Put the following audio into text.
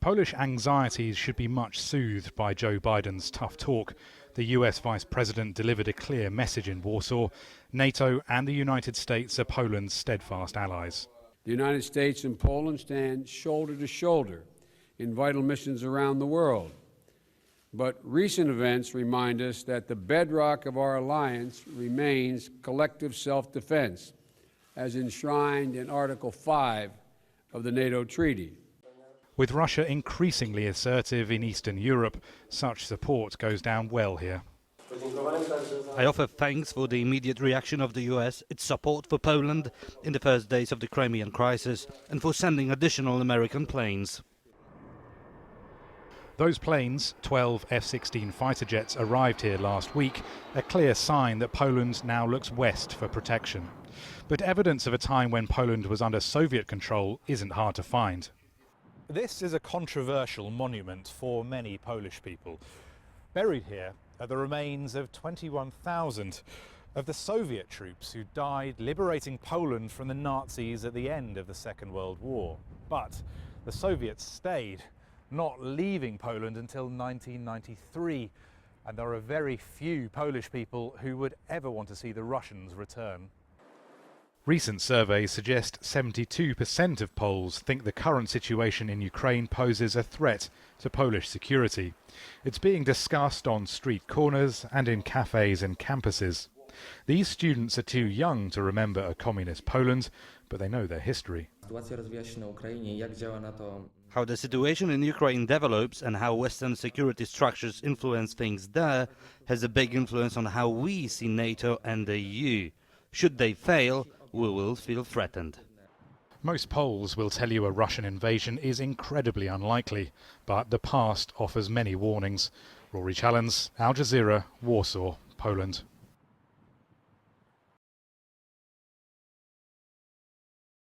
Polish anxieties should be much soothed by Joe Biden's tough talk. The US Vice President delivered a clear message in Warsaw. NATO and the United States are Poland's steadfast allies. The United States and Poland stand shoulder to shoulder in vital missions around the world. But recent events remind us that the bedrock of our alliance remains collective self-defense, as enshrined in Article 5 of the NATO Treaty. With Russia increasingly assertive in Eastern Europe, such support goes down well here. I offer thanks for the immediate reaction of the US, its support for Poland in the first days of the Crimean crisis, and for sending additional American planes. Those planes, 12 F-16 fighter jets, arrived here last week, a clear sign that Poland now looks west for protection. But evidence of a time when Poland was under Soviet control isn't hard to find. This is a controversial monument for many Polish people. Buried here are the remains of 21,000 of the Soviet troops who died liberating Poland from the Nazis at the end of the Second World War. But the Soviets stayed, not leaving Poland until 1993, and there are very few Polish people who would ever want to see the Russians return. Recent surveys suggest 72% of Poles think the current situation in Ukraine poses a threat to Polish security. It's being discussed on street corners and in cafes and campuses. These students are too young to remember a communist Poland, but they know their history. How the situation in Ukraine develops and how Western security structures influence things there has a big influence on how we see NATO and the EU. Should they fail, we will feel threatened. Most Poles will tell you a Russian invasion is incredibly unlikely, but the past offers many warnings. Rory Challands, Al Jazeera, Warsaw, Poland.